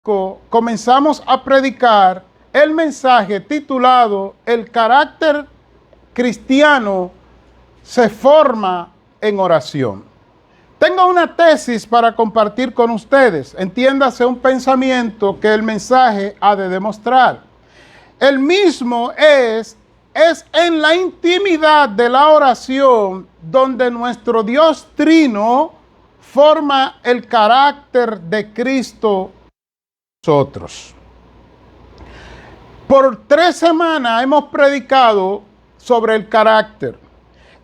5 comenzamos a predicar el mensaje titulado El carácter cristiano se forma en oración. Tengo una tesis para compartir con ustedes. Entiéndase, un pensamiento que el mensaje ha de demostrar. El mismo es en la intimidad de la oración donde nuestro Dios Trino forma el carácter de Cristo en nosotros. Por 3 semanas hemos predicado sobre el carácter.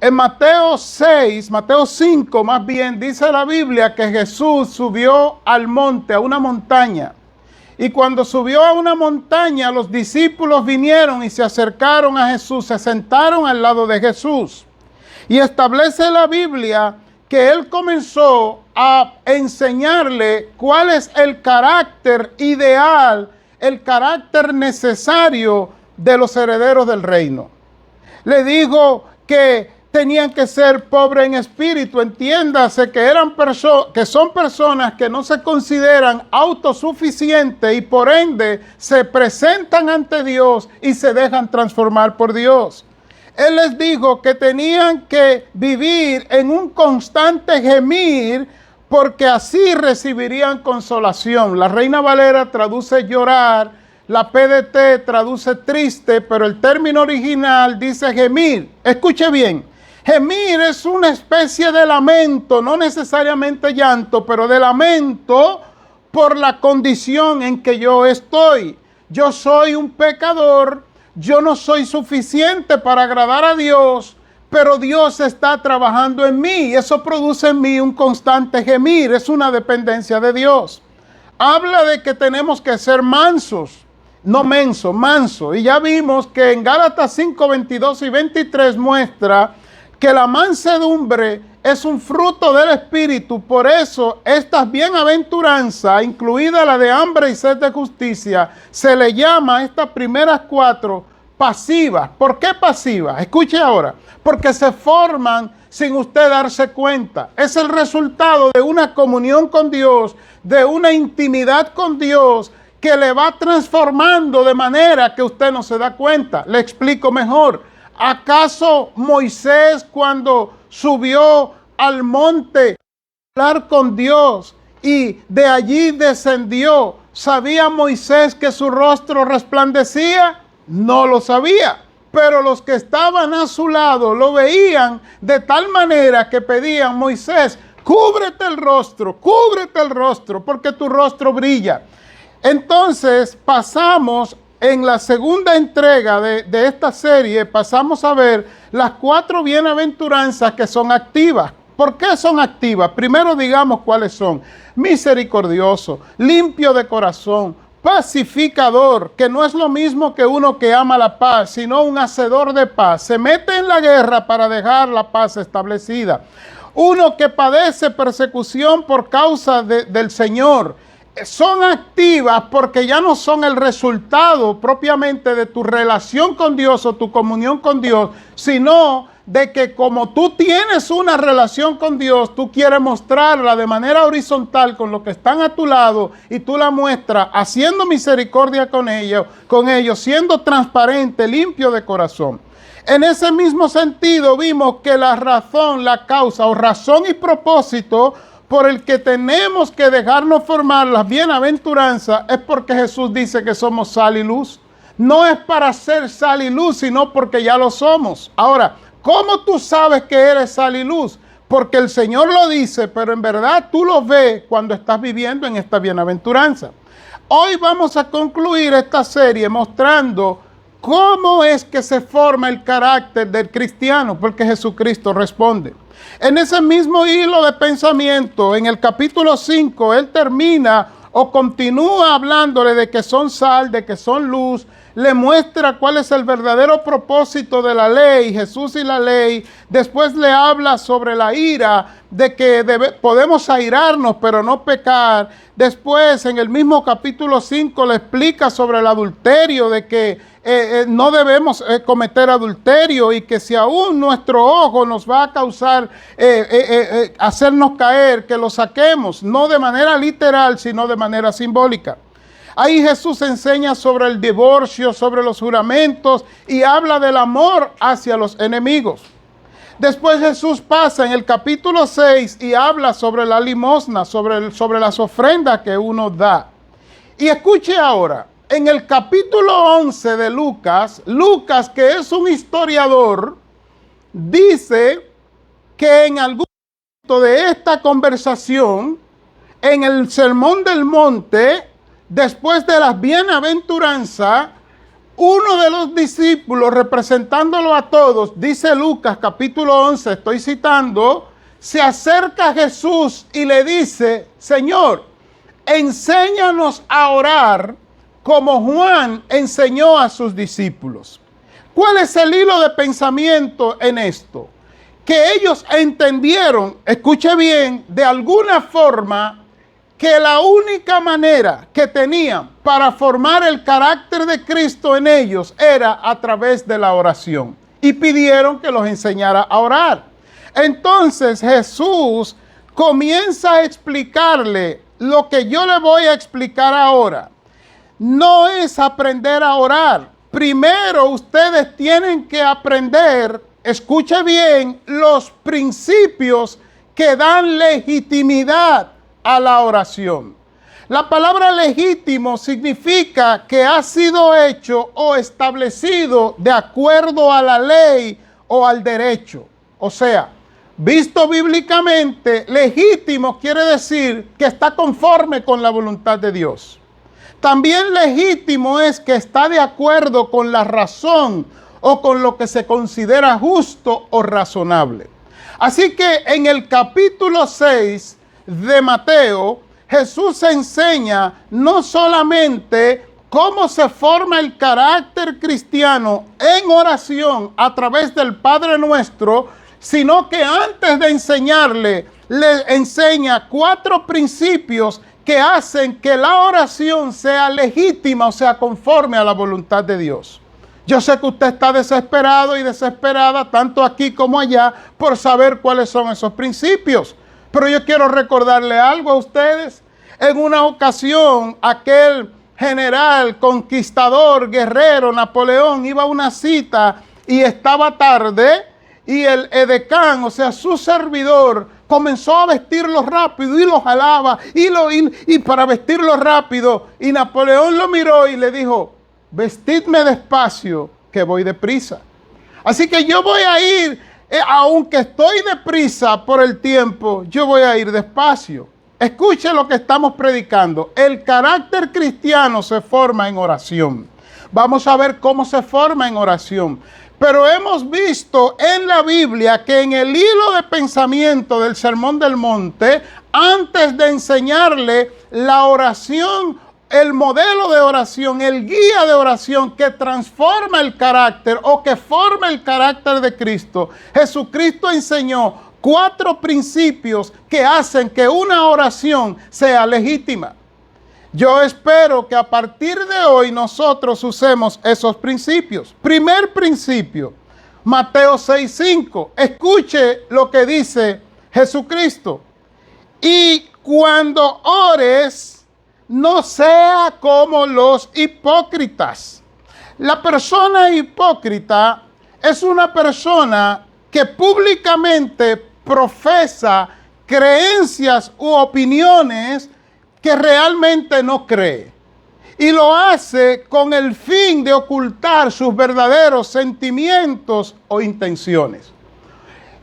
En Mateo 5 más bien, dice la Biblia que Jesús subió al monte, a una montaña. Y cuando subió a una montaña, los discípulos vinieron y se acercaron a Jesús, se sentaron al lado de Jesús. Y establece la Biblia que Él comenzó a enseñarle cuál es el carácter ideal, el carácter necesario de los herederos del reino. Le dijo que tenían que ser pobres en espíritu. Entiéndase que son personas que no se consideran autosuficientes y por ende se presentan ante Dios y se dejan transformar por Dios. Él les dijo que tenían que vivir en un constante gemir porque así recibirían consolación. La Reina Valera traduce llorar, la PDT traduce triste, pero el término original dice gemir. Escuche bien. Gemir es una especie de lamento, no necesariamente llanto, pero de lamento por la condición en que yo estoy. Yo soy un pecador, yo no soy suficiente para agradar a Dios, pero Dios está trabajando en mí. Eso produce en mí un constante gemir, es una dependencia de Dios. Habla de que tenemos que ser mansos, no menso, manso. Y ya vimos que en Gálatas 5, 22 y 23 muestra que la mansedumbre es un fruto del Espíritu. Por eso estas bienaventuranzas, incluida la de hambre y sed de justicia, se le llama a estas primeras 4 pasivas. ¿Por qué pasivas? Escuche ahora. Porque se forman sin usted darse cuenta. Es el resultado de una comunión con Dios, de una intimidad con Dios que le va transformando de manera que usted no se da cuenta. Le explico mejor. ¿Acaso Moisés, cuando subió al monte a hablar con Dios y de allí descendió, sabía Moisés que su rostro resplandecía? No lo sabía, pero los que estaban a su lado lo veían de tal manera que pedían: Moisés, cúbrete el rostro, porque tu rostro brilla. Entonces pasamos en la segunda entrega de esta serie, pasamos a ver las 4 bienaventuranzas que son activas. ¿Por qué son activas? Primero digamos cuáles son. Misericordioso, limpio de corazón, pacificador, que no es lo mismo que uno que ama la paz, sino un hacedor de paz. Se mete en la guerra para dejar la paz establecida. Uno que padece persecución por causa del Señor. Son activas porque ya no son el resultado propiamente de tu relación con Dios o tu comunión con Dios, sino de que como tú tienes una relación con Dios, tú quieres mostrarla de manera horizontal con los que están a tu lado y tú la muestras haciendo misericordia con ellos, siendo transparente, limpio de corazón. En ese mismo sentido vimos que la razón, la causa o razón y propósito por el que tenemos que dejarnos formar las bienaventuranzas es porque Jesús dice que somos sal y luz. No es para ser sal y luz, sino porque ya lo somos. Ahora, ¿cómo tú sabes que eres sal y luz? Porque el Señor lo dice, pero en verdad tú lo ves cuando estás viviendo en esta bienaventuranza. Hoy vamos a concluir esta serie mostrando cómo es que se forma el carácter del cristiano, porque Jesucristo responde. En ese mismo hilo de pensamiento, en el capítulo 5, él termina o continúa hablándole de que son sal, de que son luz, le muestra cuál es el verdadero propósito de la ley, Jesús y la ley. Después le habla sobre la ira, de que podemos airarnos pero no pecar. Después, en el mismo capítulo 5, le explica sobre el adulterio, de que no debemos cometer adulterio y que si aún nuestro ojo nos va a causar hacernos caer, que lo saquemos, no de manera literal, sino de manera simbólica. Ahí Jesús enseña sobre el divorcio, sobre los juramentos y habla del amor hacia los enemigos. Después Jesús pasa en el capítulo 6 y habla sobre la limosna, sobre las ofrendas que uno da. Y escuche ahora, en el capítulo 11 de Lucas, que es un historiador, dice que en algún momento de esta conversación, en el Sermón del Monte, después de las bienaventuranzas, uno de los discípulos, representándolo a todos, dice Lucas capítulo 11, estoy citando, se acerca a Jesús y le dice: Señor, enséñanos a orar como Juan enseñó a sus discípulos. ¿Cuál es el hilo de pensamiento en esto? Que ellos entendieron, escuche bien, de alguna forma, que la única manera que tenían para formar el carácter de Cristo en ellos era a través de la oración. Y pidieron que los enseñara a orar. Entonces Jesús comienza a explicarle lo que yo le voy a explicar ahora. No es aprender a orar. Primero ustedes tienen que aprender, escuche bien, los principios que dan legitimidad a la oración. La palabra legítimo significa que ha sido hecho o establecido de acuerdo a la ley o al derecho. O sea, visto bíblicamente, legítimo quiere decir que está conforme con la voluntad de Dios. También legítimo es que está de acuerdo con la razón o con lo que se considera justo o razonable. Así que en el capítulo 6 de Mateo, Jesús enseña no solamente cómo se forma el carácter cristiano en oración a través del Padre Nuestro, sino que antes de enseñarle, le enseña 4 principios que hacen que la oración sea legítima, o sea, conforme a la voluntad de Dios. Yo sé que usted está desesperado y desesperada, tanto aquí como allá, por saber cuáles son esos principios. Pero yo quiero recordarle algo a ustedes. En una ocasión, aquel general, conquistador, guerrero, Napoleón, iba a una cita y estaba tarde, y el edecán, o sea, su servidor, comenzó a vestirlo rápido y lo jalaba y para vestirlo rápido. Y Napoleón lo miró y le dijo: vestidme despacio, que voy deprisa. Así que yo voy a ir, aunque estoy deprisa por el tiempo, yo voy a ir despacio. Escuche lo que estamos predicando. El carácter cristiano se forma en oración. Vamos a ver cómo se forma en oración. Pero hemos visto en la Biblia que en el hilo de pensamiento del Sermón del Monte, antes de enseñarle la oración, el modelo de oración, el guía de oración que transforma el carácter o que forma el carácter de Cristo, Jesucristo enseñó 4 principios que hacen que una oración sea legítima. Yo espero que a partir de hoy nosotros usemos esos principios. Primer principio, Mateo 6:5. Escuche lo que dice Jesucristo. Y cuando ores, no sea como los hipócritas. La persona hipócrita es una persona que públicamente profesa creencias u opiniones que realmente no cree. Y lo hace con el fin de ocultar sus verdaderos sentimientos o intenciones.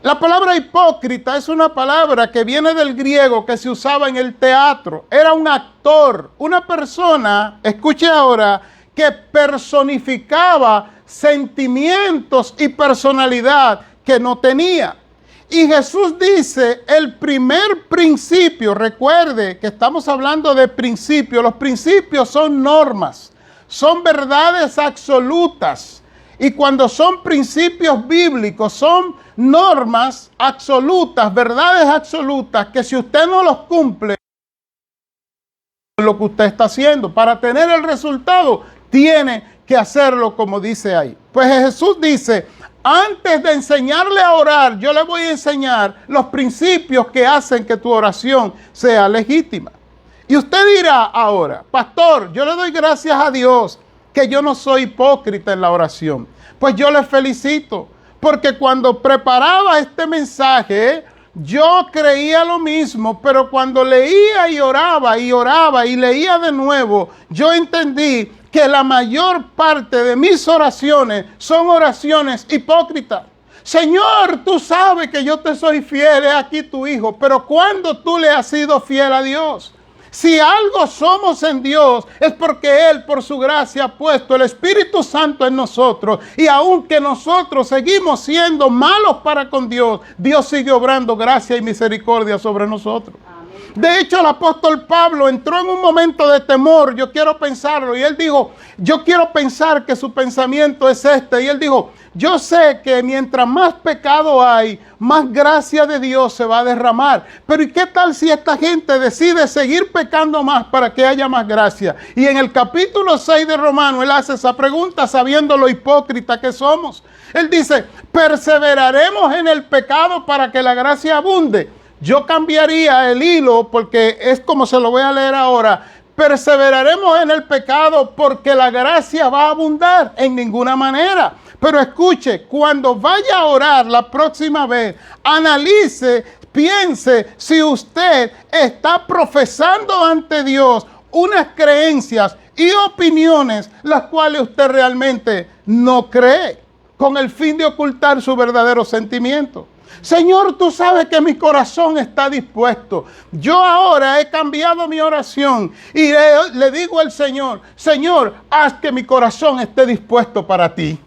La palabra hipócrita es una palabra que viene del griego, que se usaba en el teatro. Era un actor, una persona, escuche ahora, que personificaba sentimientos y personalidad que no tenía. Y Jesús dice, el primer principio, recuerde que estamos hablando de principios. Los principios son normas, son verdades absolutas. Y cuando son principios bíblicos, son normas absolutas, verdades absolutas, que si usted no los cumple, lo que usted está haciendo, para tener el resultado, tiene que hacerlo como dice ahí. Pues Jesús dice, antes de enseñarle a orar, yo le voy a enseñar los principios que hacen que tu oración sea legítima. Y usted dirá ahora, pastor, yo le doy gracias a Dios que yo no soy hipócrita en la oración. Pues yo le felicito, porque cuando preparaba este mensaje, yo creía lo mismo, pero cuando leía y oraba y leía de nuevo, yo entendí que la mayor parte de mis oraciones son oraciones hipócritas. Señor, tú sabes que yo te soy fiel, es aquí tu hijo, pero ¿cuándo tú le has sido fiel a Dios? Si algo somos en Dios, es porque Él, por su gracia, ha puesto el Espíritu Santo en nosotros. Y aunque nosotros seguimos siendo malos para con Dios, Dios sigue obrando gracia y misericordia sobre nosotros. De hecho, el apóstol Pablo entró en un momento de temor, yo quiero pensarlo, y él dijo, yo quiero pensar que su pensamiento es este, y él dijo, yo sé que mientras más pecado hay, más gracia de Dios se va a derramar. Pero ¿y qué tal si esta gente decide seguir pecando más para que haya más gracia? Y en el capítulo 6 de Romanos, él hace esa pregunta sabiendo lo hipócrita que somos. Él dice, ¿perseveraremos en el pecado para que la gracia abunde? Yo cambiaría el hilo porque es como se lo voy a leer ahora. Perseveraremos en el pecado porque la gracia va a abundar. En ninguna manera. Pero escuche, cuando vaya a orar la próxima vez, analice, piense si usted está profesando ante Dios unas creencias y opiniones las cuales usted realmente no cree, con el fin de ocultar su verdadero sentimiento. Señor, tú sabes que mi corazón está dispuesto. Yo ahora he cambiado mi oración y le digo al Señor, Señor, haz que mi corazón esté dispuesto para ti.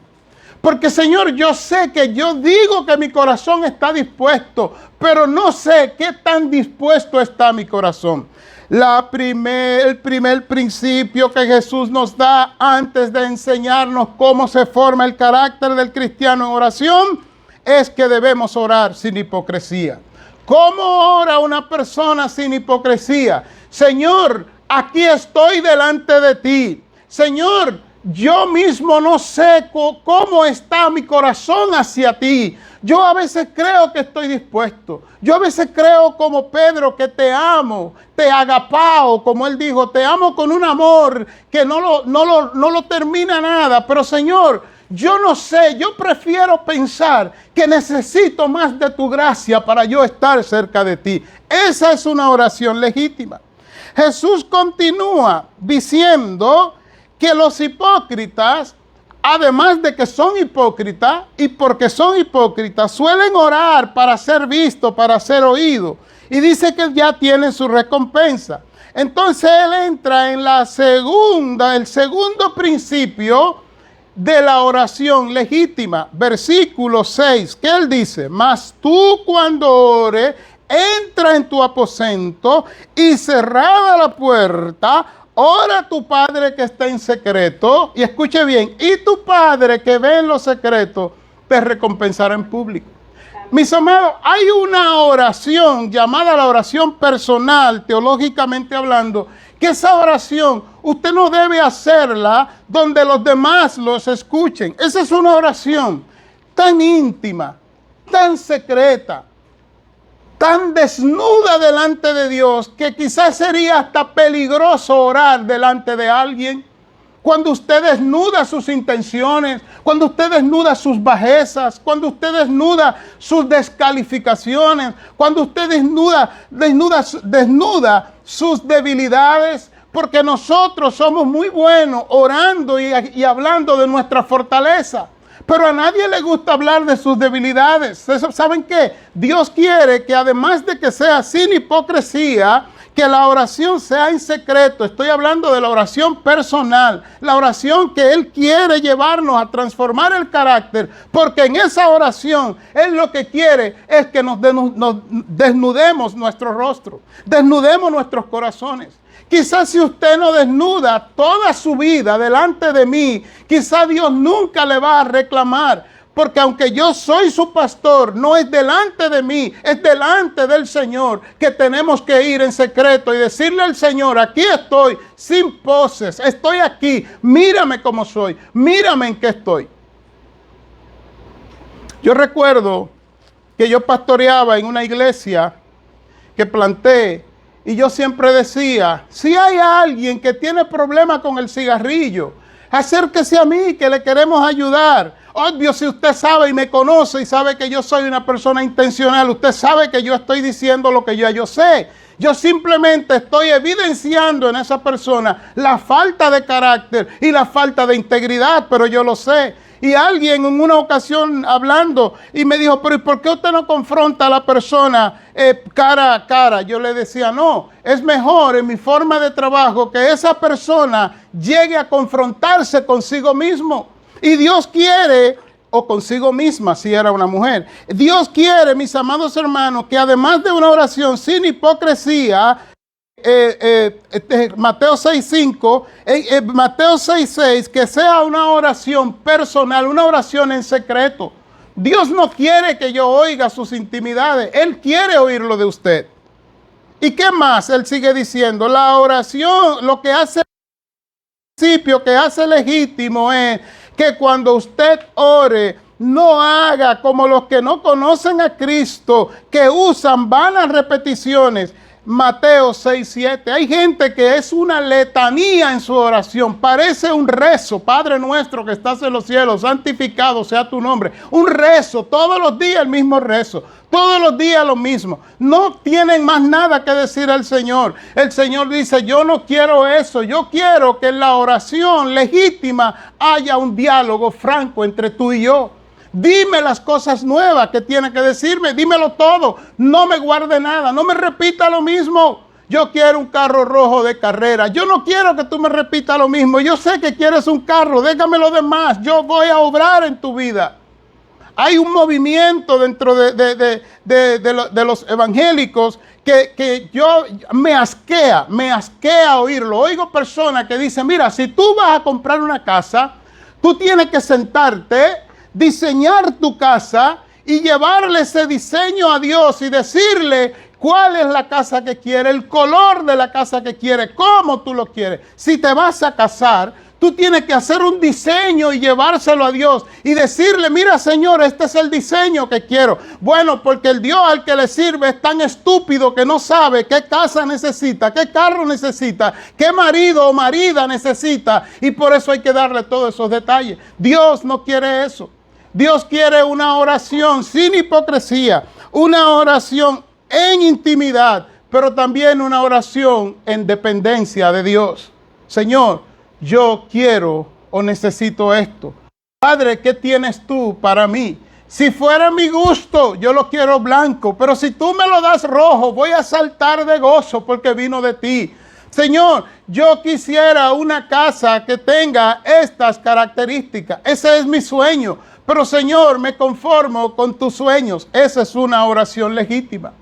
Porque, Señor, yo sé que yo digo que mi corazón está dispuesto, pero no sé qué tan dispuesto está mi corazón. El primer principio que Jesús nos da antes de enseñarnos cómo se forma el carácter del cristiano en oración es que debemos orar sin hipocresía. ¿Cómo ora una persona sin hipocresía? Señor, aquí estoy delante de ti. Señor, yo mismo no sé cómo está mi corazón hacia ti. Yo a veces creo que estoy dispuesto. Yo a veces creo como Pedro que te amo, te agapao, como él dijo, te amo con un amor que no lo termina nada. Pero Señor, yo no sé, yo prefiero pensar que necesito más de tu gracia para yo estar cerca de ti. Esa es una oración legítima. Jesús continúa diciendo que los hipócritas, además de que son hipócritas, y porque son hipócritas, suelen orar para ser vistos, para ser oídos. Y dice que ya tienen su recompensa. Entonces él entra en el segundo principio de la oración legítima. Versículo 6, que él dice, mas tú cuando ores, entra en tu aposento y cerrada la puerta, ora a tu Padre que está en secreto, y escuche bien, y tu Padre que ve en lo secreto, te recompensará en público. Mis amados, hay una oración llamada la oración personal, teológicamente hablando, que esa oración usted no debe hacerla donde los demás los escuchen. Esa es una oración tan íntima, tan secreta, tan desnuda delante de Dios, que quizás sería hasta peligroso orar delante de alguien. Cuando usted desnuda sus intenciones, cuando usted desnuda sus bajezas, cuando usted desnuda sus descalificaciones, cuando usted desnuda sus debilidades, porque nosotros somos muy buenos orando y hablando de nuestra fortaleza. Pero a nadie le gusta hablar de sus debilidades. ¿Saben qué? Dios quiere que además de que sea sin hipocresía, que la oración sea en secreto. Estoy hablando de la oración personal, la oración que Él quiere llevarnos a transformar el carácter, porque en esa oración Él lo que quiere es que nos desnudemos nuestro rostro, desnudemos nuestros corazones. Quizás si usted no desnuda toda su vida delante de mí, quizás Dios nunca le va a reclamar. Porque aunque yo soy su pastor, no es delante de mí, es delante del Señor que tenemos que ir en secreto y decirle al Señor, aquí estoy, sin poses, estoy aquí, mírame como soy, mírame en qué estoy. Yo recuerdo que yo pastoreaba en una iglesia que planté Y yo siempre decía, si hay alguien que tiene problemas con el cigarrillo, acérquese a mí que le queremos ayudar. Obvio, si usted sabe y me conoce y sabe que yo soy una persona intencional, usted sabe que yo estoy diciendo lo que yo sé. Yo simplemente estoy evidenciando en esa persona la falta de carácter y la falta de integridad, pero yo lo sé. Y alguien en una ocasión hablando y me dijo, pero ¿y por qué usted no confronta a la persona cara a cara? Yo le decía, no, es mejor en mi forma de trabajo que esa persona llegue a confrontarse consigo mismo. Y Dios quiere, o consigo misma si era una mujer, Dios quiere, mis amados hermanos, que además de una oración sin hipocresía, Mateo 6:5, Mateo 6:6, que sea una oración personal, una oración en secreto. Dios no quiere que yo oiga sus intimidades, Él quiere oírlo de usted. ¿Y qué más? Él sigue diciendo, la oración, lo que hace principio, que hace legítimo es que cuando usted ore, no haga como los que no conocen a Cristo, que usan vanas repeticiones. Mateo 6:7. Hay gente que es una letanía en su oración. Parece un rezo. Padre nuestro que estás en los cielos, santificado sea tu nombre. Un rezo. Todos los días el mismo rezo. Todos los días lo mismo. No tienen más nada que decir al Señor. El Señor dice, yo no quiero eso. Yo quiero que en la oración legítima haya un diálogo franco entre tú y yo. Dime las cosas nuevas que tiene que decirme. Dímelo todo. No me guarde nada. No me repita lo mismo. Yo quiero un carro rojo de carrera. Yo no quiero que tú me repitas lo mismo. Yo sé que quieres un carro. Déjame lo demás. Yo voy a obrar en tu vida. Hay un movimiento dentro de los evangélicos que yo me asquea oírlo. Oigo personas que dicen, mira, si tú vas a comprar una casa, tú tienes que sentarte, diseñar tu casa y llevarle ese diseño a Dios y decirle cuál es la casa que quiere, el color de la casa que quiere, cómo tú lo quieres. Si te vas a casar, tú tienes que hacer un diseño y llevárselo a Dios y decirle, mira Señor, este es el diseño que quiero. Bueno, porque el Dios al que le sirve es tan estúpido que no sabe qué casa necesita, qué carro necesita, qué marido o marida necesita, y por eso hay que darle todos esos detalles. Dios no quiere eso. Dios quiere una oración sin hipocresía, una oración en intimidad, pero también una oración en dependencia de Dios. Señor, yo quiero o necesito esto. Padre, ¿qué tienes tú para mí? Si fuera mi gusto, yo lo quiero blanco, pero si tú me lo das rojo, voy a saltar de gozo porque vino de ti. Señor, yo quisiera una casa que tenga estas características. Ese es mi sueño. Pero Señor, me conformo con tus sueños. Esa es una oración legítima.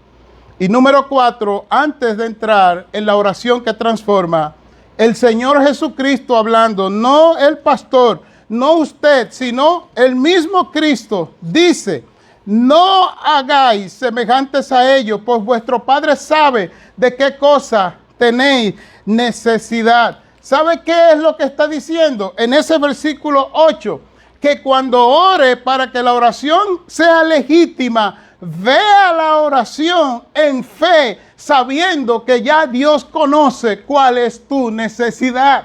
Y número 4, antes de entrar en la oración que transforma, el Señor Jesucristo hablando, no el pastor, no usted, sino el mismo Cristo, dice, no hagáis semejantes a ellos, pues vuestro Padre sabe de qué cosa tenéis necesidad. ¿Sabe qué es lo que está diciendo en ese versículo 8? Que cuando ore para que la oración sea legítima, vea la oración en fe, sabiendo que ya Dios conoce cuál es tu necesidad.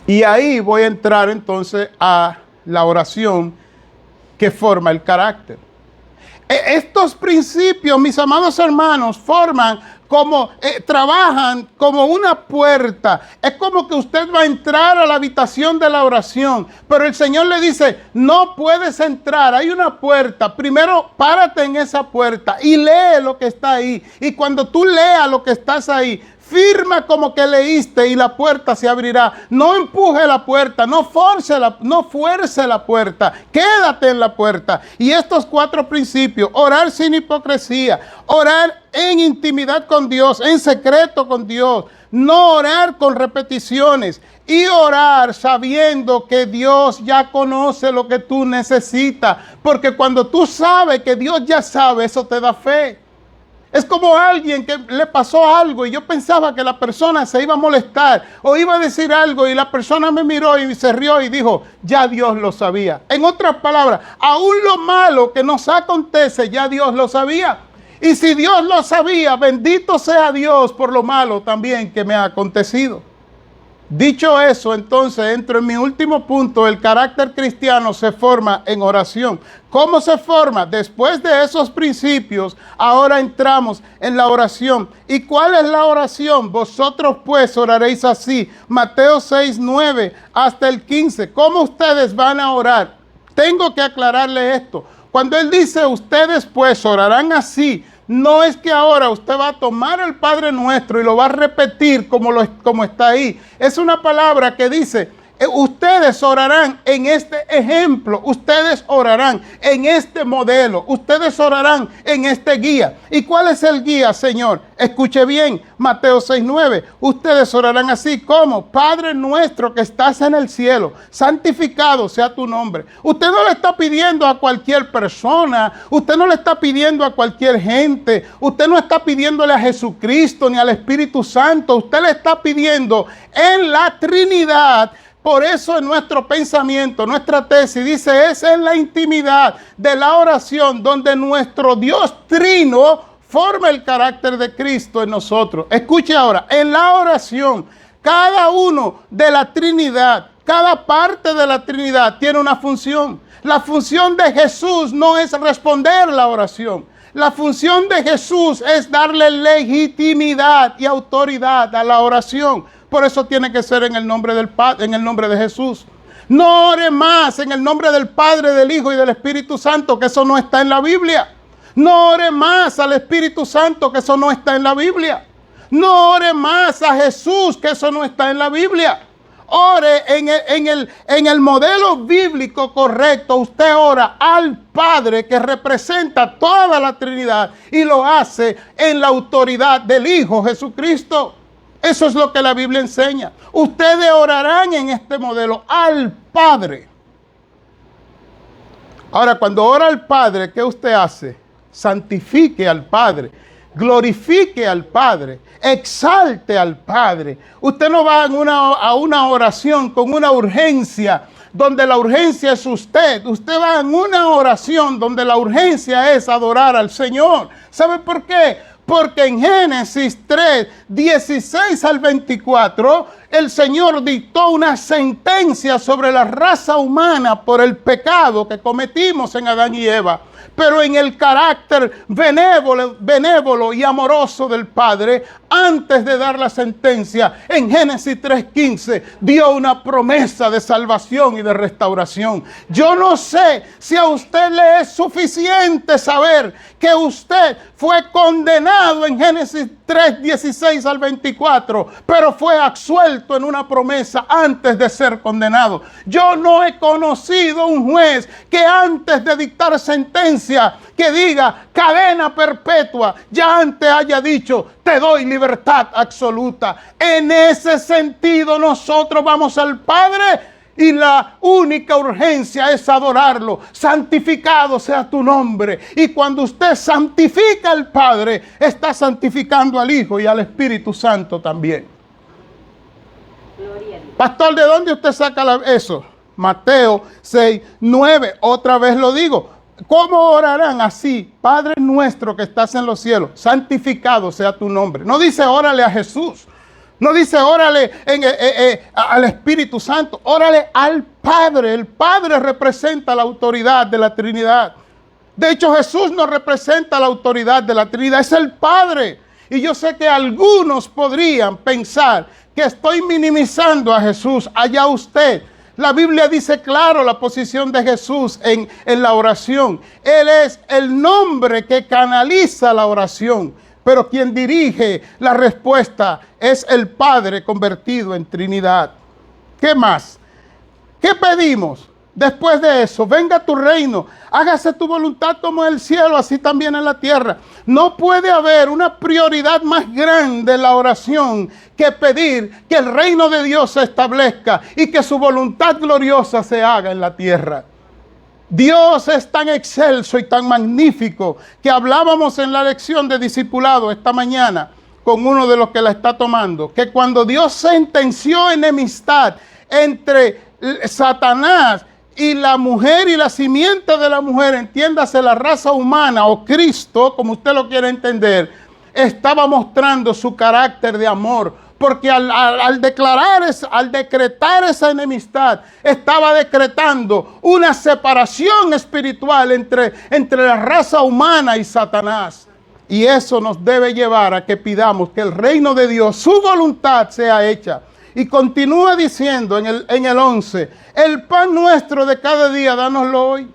Y ahí voy a entrar entonces a la oración que forma el carácter. Estos principios, mis amados hermanos, trabajan como una puerta. Es como que usted va a entrar a la habitación de la oración, pero el Señor le dice, no puedes entrar, hay una puerta. Primero, párate en esa puerta y lee lo que está ahí. Y cuando tú leas lo que estás ahí, firma como que leíste y la puerta se abrirá. No empuje la puerta, no fuerce la puerta. Quédate en la puerta. Y estos 4 principios, orar sin hipocresía, orar en intimidad con Dios, en secreto con Dios, no orar con repeticiones y orar sabiendo que Dios ya conoce lo que tú necesitas. Porque cuando tú sabes que Dios ya sabe, eso te da fe. Es como a alguien que le pasó algo y yo pensaba que la persona se iba a molestar o iba a decir algo y la persona me miró y se rió y dijo, ya Dios lo sabía. En otras palabras, aún lo malo que nos acontece, ya Dios lo sabía. Y si Dios lo sabía, bendito sea Dios por lo malo también que me ha acontecido. Dicho eso, entonces entro en mi último punto. El carácter cristiano se forma en oración. ¿Cómo se forma? Después de esos principios, ahora entramos en la oración. ¿Y cuál es la oración? Vosotros pues oraréis así. Mateo 6, 9 hasta el 15. ¿Cómo ustedes van a orar? Tengo que aclararle esto. Cuando él dice ustedes pues orarán así, no es que ahora usted va a tomar el Padre Nuestro y lo va a repetir como está ahí. Es una palabra que dice, ustedes orarán en este ejemplo, ustedes orarán en este modelo, ustedes orarán en este guía. ¿Y cuál es el guía, Señor? Escuche bien, Mateo 6:9. Ustedes orarán así como, Padre nuestro que estás en el cielo, santificado sea tu nombre. Usted no le está pidiendo a cualquier persona, usted no le está pidiendo a cualquier gente, usted no está pidiéndole a Jesucristo ni al Espíritu Santo, usted le está pidiendo en la Trinidad. Por eso en nuestro pensamiento, nuestra tesis dice, es en la intimidad de la oración donde nuestro Dios trino forma el carácter de Cristo en nosotros. Escuche ahora, en la oración, cada uno de la Trinidad, cada parte de la Trinidad tiene una función. La función de Jesús no es responder la oración. La función de Jesús es darle legitimidad y autoridad a la oración. Por eso tiene que ser en el nombre del Padre, en el nombre de Jesús. No ore más en el nombre del Padre, del Hijo y del Espíritu Santo, que eso no está en la Biblia. No ore más al Espíritu Santo, que eso no está en la Biblia. No ore más a Jesús, que eso no está en la Biblia. Ore en el modelo bíblico correcto. Usted ora al Padre, que representa toda la Trinidad, y lo hace en la autoridad del Hijo Jesucristo. Eso es lo que la Biblia enseña. Ustedes orarán en este modelo al Padre. Ahora, cuando ora al Padre, ¿qué usted hace? Santifique al Padre, glorifique al Padre, exalte al Padre. Usted no va a una oración con una urgencia, donde la urgencia es usted. Usted va en una oración donde la urgencia es adorar al Señor. ¿Sabe por qué? Porque en Génesis 3, 16 al 24, el Señor dictó una sentencia sobre la raza humana por el pecado que cometimos en Adán y Eva. Pero en el carácter benévolo y amoroso del Padre, antes de dar la sentencia, en Génesis 3:15, dio una promesa de salvación y de restauración. Yo no sé si a usted le es suficiente saber que usted fue condenado en Génesis 3, 16 al 24, pero fue absuelto en una promesa antes de ser condenado. Yo no he conocido un juez que antes de dictar sentencia que diga cadena perpetua, ya antes haya dicho te doy libertad absoluta. En ese sentido nosotros vamos al Padre y la única urgencia es adorarlo. Santificado sea tu nombre. Y cuando usted santifica al Padre, está santificando al Hijo y al Espíritu Santo también. Pastor, ¿de dónde usted saca eso? Mateo 6, 9. Otra vez lo digo. ¿Cómo orarán así? Padre nuestro que estás en los cielos, santificado sea tu nombre. No dice órale a Jesús. No dice órale al Espíritu Santo. Órale al Padre. El Padre representa la autoridad de la Trinidad. De hecho, Jesús no representa la autoridad de la Trinidad. Es el Padre. Y yo sé que algunos podrían pensar que estoy minimizando a Jesús. Allá usted. La Biblia dice claro la posición de Jesús en la oración. Él es el nombre que canaliza la oración. Pero quien dirige la respuesta es el Padre convertido en Trinidad. ¿Qué más? ¿Qué pedimos? Después de eso, venga tu reino, hágase tu voluntad como en el cielo, así también en la tierra. No puede haber una prioridad más grande en la oración que pedir que el reino de Dios se establezca y que su voluntad gloriosa se haga en la tierra. Dios es tan excelso y tan magnífico que hablábamos en la lección de discipulado esta mañana con uno de los que la está tomando, que cuando Dios sentenció enemistad entre Satanás y la mujer y la simiente de la mujer, entiéndase la raza humana o Cristo, como usted lo quiere entender, estaba mostrando su carácter de amor, porque al decretar esa enemistad, estaba decretando una separación espiritual entre la raza humana y Satanás. Y eso nos debe llevar a que pidamos que el reino de Dios, su voluntad sea hecha. Y continúa diciendo en el 11, el pan nuestro de cada día, dánoslo hoy.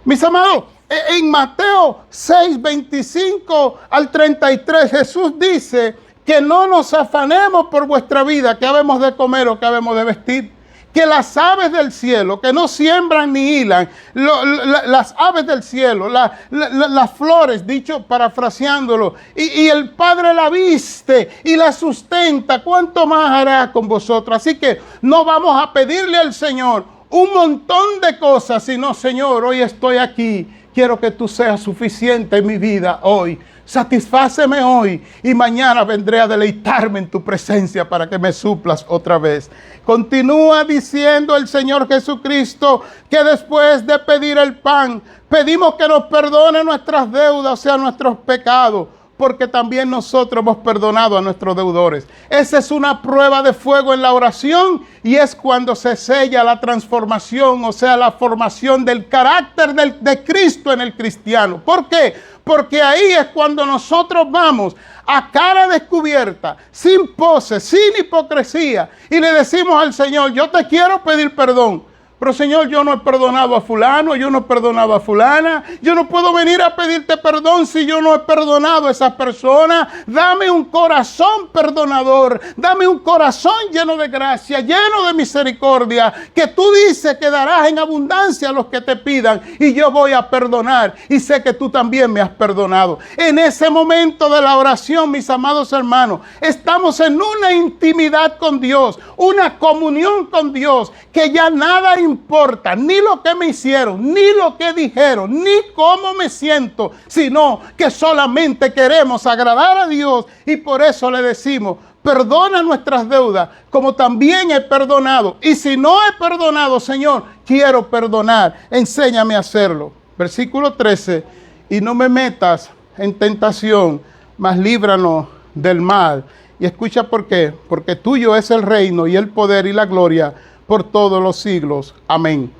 Mis amados, en Mateo 6, 25 al 33, Jesús dice que no nos afanemos por vuestra vida, que habemos de comer o que habemos de vestir. Que las aves del cielo, que no siembran ni hilan, las aves del cielo, las flores, dicho parafraseándolo, y el Padre la viste y la sustenta, ¿cuánto más hará con vosotros? Así que no vamos a pedirle al Señor un montón de cosas, sino, Señor, hoy estoy aquí, quiero que tú seas suficiente en mi vida hoy. Satisfáceme hoy y mañana vendré a deleitarme en tu presencia para que me suplas otra vez. Continúa diciendo el Señor Jesucristo que después de pedir el pan, pedimos que nos perdone nuestras deudas, o sea, nuestros pecados, porque también nosotros hemos perdonado a nuestros deudores. Esa es una prueba de fuego en la oración y es cuando se sella la transformación, o sea, la formación del carácter de Cristo en el cristiano. ¿Por qué? Porque ahí es cuando nosotros vamos a cara descubierta, sin pose, sin hipocresía, y le decimos al Señor, yo te quiero pedir perdón. Pero Señor, yo no he perdonado a fulano, yo no he perdonado a fulana, yo no puedo venir a pedirte perdón si yo no he perdonado a esa persona. Dame un corazón perdonador, dame un corazón lleno de gracia, lleno de misericordia, que tú dices que darás en abundancia a los que te pidan, y yo voy a perdonar, y sé que tú también me has perdonado. En ese momento de la oración, mis amados hermanos, estamos en una intimidad con Dios, una comunión con Dios, que ya nada importa, ni lo que me hicieron, ni lo que dijeron, ni cómo me siento, sino que solamente queremos agradar a Dios, y por eso le decimos, perdona nuestras deudas, como también he perdonado. Y si no he perdonado, Señor, quiero perdonar, enséñame a hacerlo. Versículo 13, y no me metas en tentación, mas líbranos del mal. Y escucha por qué, porque tuyo es el reino y el poder y la gloria por todos los siglos. Amén.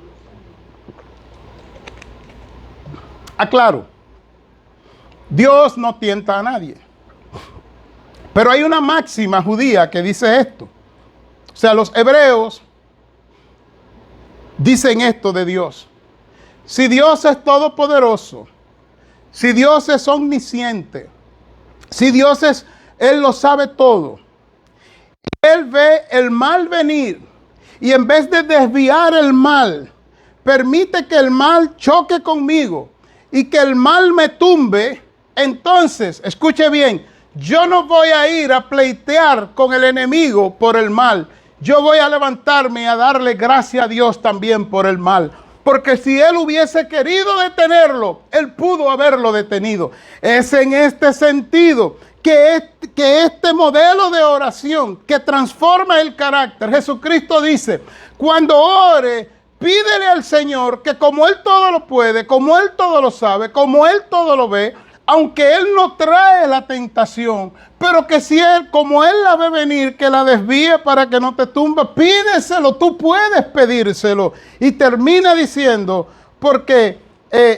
Aclaro, Dios no tienta a nadie. Pero hay una máxima judía que dice esto. O sea, los hebreos dicen esto de Dios. Si Dios es todopoderoso, si Dios es omnisciente, si Dios es, Él lo sabe todo, Él ve el mal venir, y en vez de desviar el mal, permite que el mal choque conmigo y que el mal me tumbe. Entonces, escuche bien, yo no voy a ir a pleitear con el enemigo por el mal. Yo voy a levantarme y a darle gracias a Dios también por el mal. Porque si Él hubiese querido detenerlo, Él pudo haberlo detenido. Es en este sentido que este modelo de oración que transforma el carácter, Jesucristo dice, cuando ore, pídele al Señor que como Él todo lo puede, como Él todo lo sabe, como Él todo lo ve, aunque Él no trae la tentación, pero que si Él, como Él la ve venir, que la desvíe para que no te tumba, pídeselo, tú puedes pedírselo. Y termina diciendo, porque...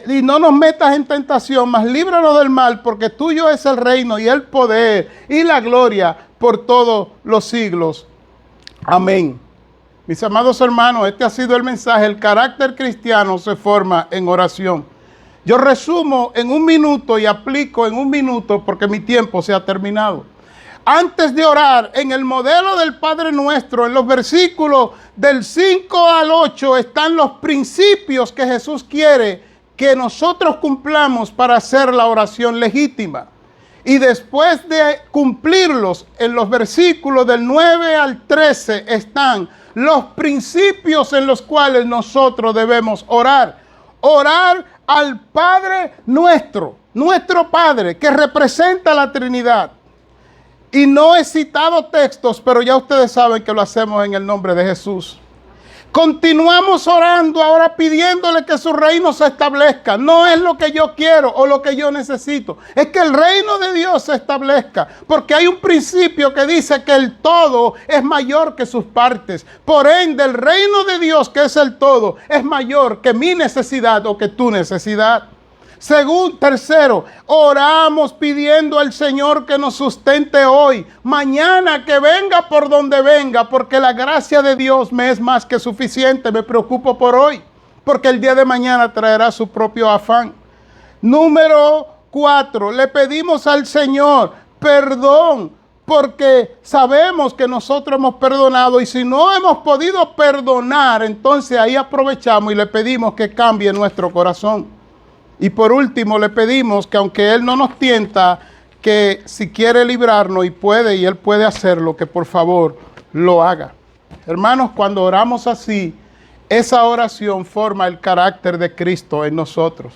y no nos metas en tentación, mas líbranos del mal, porque tuyo es el reino y el poder y la gloria por todos los siglos. Amén. Mis amados hermanos, este ha sido el mensaje. El carácter cristiano se forma en oración. Yo resumo en un minuto y aplico en un minuto porque mi tiempo se ha terminado. Antes de orar, en el modelo del Padre Nuestro, en los versículos del 5 al 8, están los principios que Jesús quiere que nosotros cumplamos para hacer la oración legítima. Y después de cumplirlos, en los versículos del 9 al 13 están los principios en los cuales nosotros debemos orar. Orar al Padre nuestro Padre, que representa la Trinidad. Y no he citado textos, pero ya ustedes saben que lo hacemos en el nombre de Jesús. Continuamos orando ahora pidiéndole que su reino se establezca. No es lo que yo quiero o lo que yo necesito. Es que el reino de Dios se establezca. Porque hay un principio que dice que el todo es mayor que sus partes. Por ende, el reino de Dios, que es el todo, es mayor que mi necesidad o que tu necesidad. Tercero, oramos pidiendo al Señor que nos sustente hoy, mañana, que venga por donde venga, porque la gracia de Dios me es más que suficiente. Me preocupo por hoy, porque el día de mañana traerá su propio afán. Número 4, le pedimos al Señor perdón, porque sabemos que nosotros hemos perdonado, y si no hemos podido perdonar, entonces ahí aprovechamos y le pedimos que cambie nuestro corazón. Y por último le pedimos que, aunque Él no nos tienta, que si quiere librarnos y Él puede hacerlo, que por favor lo haga. Hermanos, cuando oramos así, esa oración forma el carácter de Cristo en nosotros.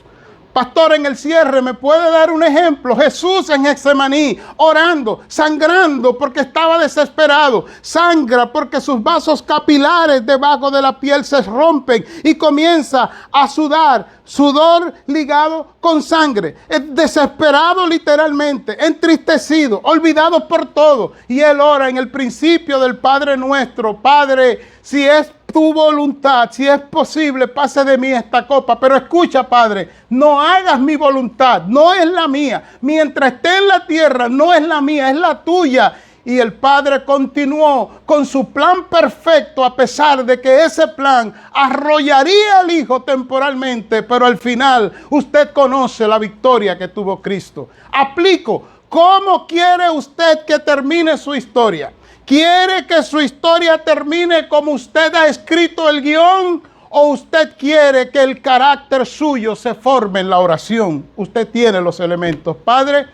Pastor, en el cierre, ¿me puede dar un ejemplo? Jesús en Getsemaní, orando, sangrando porque estaba desesperado. Sangra porque sus vasos capilares debajo de la piel se rompen y comienza a sudar. Sudor ligado con sangre. Desesperado literalmente, entristecido, olvidado por todo. Y él ora en el principio del Padre Nuestro: Padre, si es tu voluntad, si es posible, pase de mí esta copa. Pero escucha, Padre, no hagas mi voluntad, no es la mía. Mientras esté en la tierra, no es la mía, es la tuya. Y el Padre continuó con su plan perfecto, a pesar de que ese plan arrollaría al Hijo temporalmente. Pero al final, usted conoce la victoria que tuvo Cristo. Aplico: ¿cómo quiere usted que termine su historia? ¿Quiere que su historia termine como usted ha escrito el guión? ¿O usted quiere que el carácter suyo se forme en la oración? Usted tiene los elementos. Padre,